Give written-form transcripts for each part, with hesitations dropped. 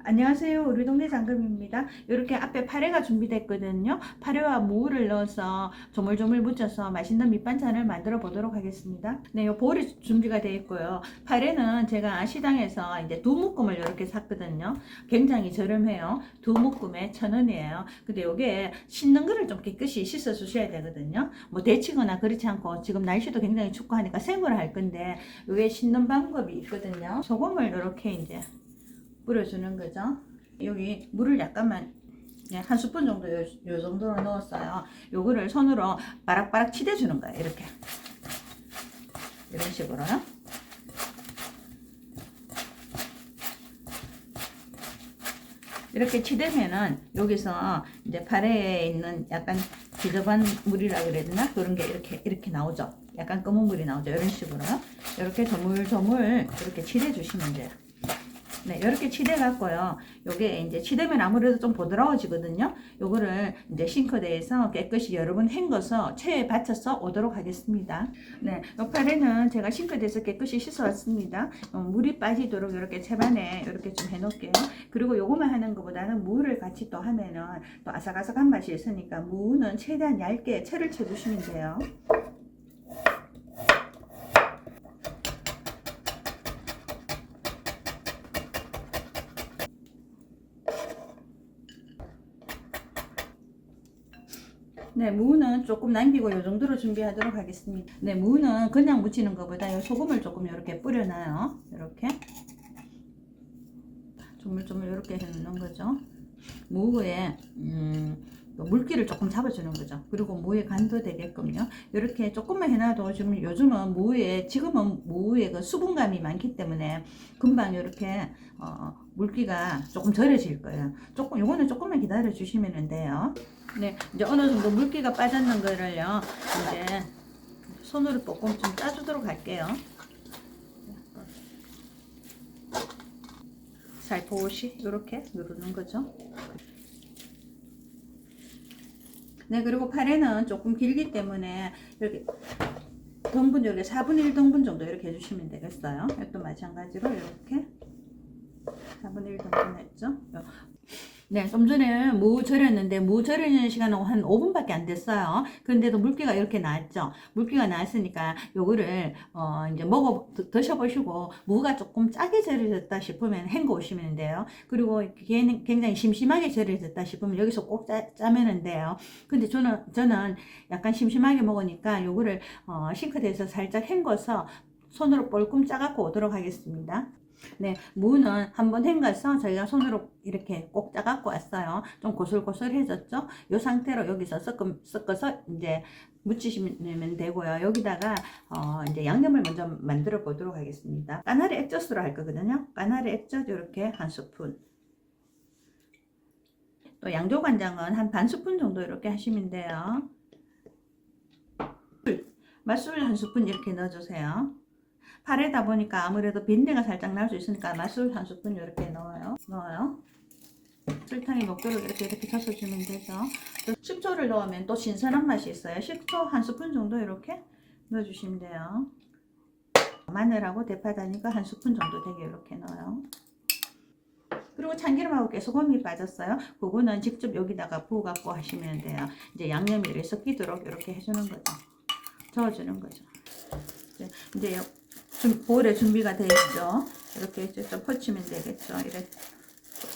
안녕하세요. 우리 동네 장금입니다. 이렇게 앞에 파래가 준비됐거든요. 파래와 무를 넣어서 조물조물 묻혀서 맛있는 밑반찬을 만들어 보도록 하겠습니다. 네, 요 볼이 준비가 되어 있고요. 파래는 제가 시장에서 이제 두 묶음을 이렇게 샀거든요. 굉장히 저렴해요. 두 묶음에 1,000원이에요. 근데 요게 씻는 거를 좀 깨끗이 씻어 주셔야 되거든요. 뭐 데치거나 그렇지 않고 지금 날씨도 굉장히 춥고 하니까 생으로 할 건데 요게 씻는 방법이 있거든요. 소금을 이렇게 이제 뿌려주는 거죠. 여기 물을 약간만 한 스푼 정도 요 정도로 넣었어요. 요거를 손으로 바락바락 치대주는 거예요. 이렇게 이런 식으로요. 이렇게 치대면은 여기서 이제 파래에 있는 약간 지저분 물이라 그래야 되나 그런 게 이렇게 나오죠. 약간 검은 물이 나오죠. 이런 식으로요. 이렇게 조물조물 이렇게 치대 주시면 돼요. 네, 이렇게 치대 갖고요. 요게 이제 치대면 아무래도 좀 보드라워지거든요. 요거를 이제 싱크대에서 깨끗이 여러 번 헹궈서 체에 받쳐서 오도록 하겠습니다. 네, 요 파래는 제가 싱크대에서 깨끗이 씻어 왔습니다. 물이 빠지도록 이렇게 채반에 이렇게 좀 해놓을게요. 그리고 요거만 하는 것보다는 무를 같이 또 하면은 또 아삭아삭한 맛이 있으니까 무는 최대한 얇게 채를 쳐주시면 돼요. 네, 무는 조금 남기고 이 정도로 준비하도록 하겠습니다. 네, 무는 그냥 무치는 것보다 이 소금을 조금 이렇게 뿌려놔요. 이렇게 조물조물 이렇게 해놓는 거죠. 무에 물기를 조금 잡아주는 거죠. 그리고 무에 간도 되게끔요. 이렇게 조금만 해놔도 지금 요즘은 지금은 무에 그 수분감이 많기 때문에 금방 이렇게 물기가 조금 절여질 거예요. 요거는 조금만 기다려 주시면 돼요. 네, 이제 어느 정도 물기가 빠졌는 거를요, 이제 손으로 조금 좀 짜주도록 할게요. 살포시 이렇게 누르는 거죠. 네, 그리고 파래는 조금 길기 때문에 이렇게 등분 여기 4분의 1 등분 정도 이렇게 해주시면 되겠어요. 이것도 마찬가지로 이렇게 4분의 1 등분 했죠. 네, 좀 전에 무 절였는데 무 절이는 시간은 한 5분밖에 안 됐어요. 그런데도 물기가 이렇게 나왔죠. 물기가 나왔으니까 요거를 이제 드셔보시고 무가 조금 짜게 절여졌다 싶으면 헹궈 오시면 돼요. 그리고 굉장히 심심하게 절여졌다 싶으면 여기서 꼭 짜면 돼요. 근데 저는 약간 심심하게 먹으니까 요거를 싱크대에서 살짝 헹궈서 손으로 뻘끔 짜갖고 오도록 하겠습니다. 네, 무는 한번 헹궈서 저희가 손으로 이렇게 꼭 짜갖고 왔어요. 좀 고슬고슬해졌죠? 이 상태로 여기서 섞어서 이제 무치시면 되고요. 여기다가 이제 양념을 먼저 만들어 보도록 하겠습니다. 까나리 액젓으로 할 거거든요. 까나리 액젓 이렇게 한 스푼. 또 양조간장은 한 반 스푼 정도 이렇게 하시면 돼요. 맛술 한 스푼 이렇게 넣어주세요. 파래다 보니까 아무래도 비린내가 살짝 날 수 있으니까 맛술 한 스푼 이렇게 넣어요. 설탕이 녹도록 이렇게 젖어주면 되죠. 식초를 넣으면 또 신선한 맛이 있어요. 식초 한 스푼 정도 이렇게 넣어주시면 돼요. 마늘하고 대파다니까 한 스푼 정도 되게 이렇게 넣어요. 그리고 참기름하고 깨소금이 빠졌어요. 그거는 직접 여기다가 부어 갖고 하시면 돼요. 이제 양념이 이렇게 섞이도록 이렇게 해주는 거죠. 저어주는 거죠. 이제 볼에 준비가 되어 있죠. 이렇게 이제 좀 퍼치면 되겠죠. 이렇게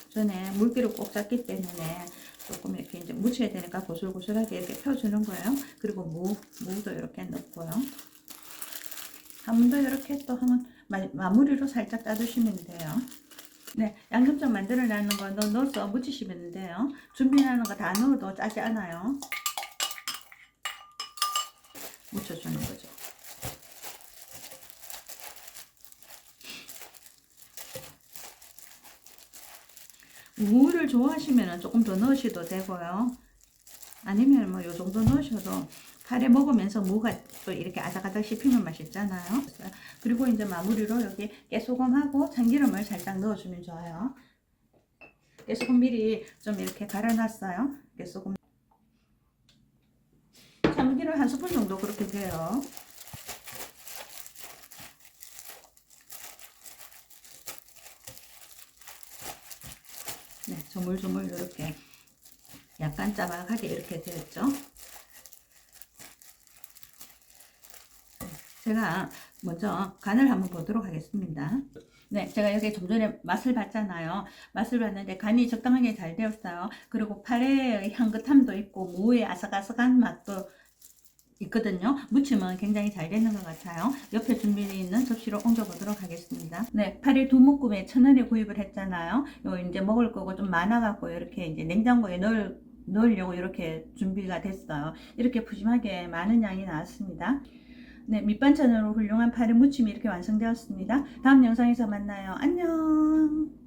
전에 물기를 꼭 짰기 때문에 조금 이렇게 이제 묻혀야 되니까 고슬고슬하게 이렇게 펴주는 거예요. 그리고 무도 이렇게 넣고요. 한 번 더 이렇게 또 한번 마무리로 살짝 짜주시면 돼요. 네, 양념장 만들어 놨는 거 넣어서 묻히시면 돼요. 준비하는 거 다 넣어도 짜지 않아요. 묻혀주는 거죠. 무를 좋아하시면 조금 더 넣으셔도 되고요. 아니면 뭐 요 정도 넣으셔도 카레 먹으면서 무가 또 이렇게 아삭아삭 씹히는 맛이 있잖아요. 그리고 이제 마무리로 여기 깨소금하고 참기름을 살짝 넣어주면 좋아요. 깨소금 미리 좀 이렇게 갈아놨어요. 깨소금, 참기름 한 스푼 정도 그렇게 돼요. 네, 조물조물 이렇게 약간 짜박하게 이렇게 되었죠. 제가 먼저 간을 한번 보도록 하겠습니다. 네, 제가 여기 좀 전에 맛을 봤잖아요. 맛을 봤는데 간이 적당하게 잘 되었어요. 그리고 파래의 향긋함도 있고 무의 아삭아삭한 맛도 있거든요. 무침은 굉장히 잘 되는 것 같아요. 옆에 준비되어 있는 접시로 옮겨보도록 하겠습니다. 네, 파래 두 묶음에 1,000원에 구입을 했잖아요. 요 이제 먹을 거고 좀 많아갖고 이렇게 이제 냉장고에 넣으려고 이렇게 준비가 됐어요. 이렇게 푸짐하게 많은 양이 나왔습니다. 네, 밑반찬으로 훌륭한 파래 무침이 이렇게 완성되었습니다. 다음 영상에서 만나요. 안녕!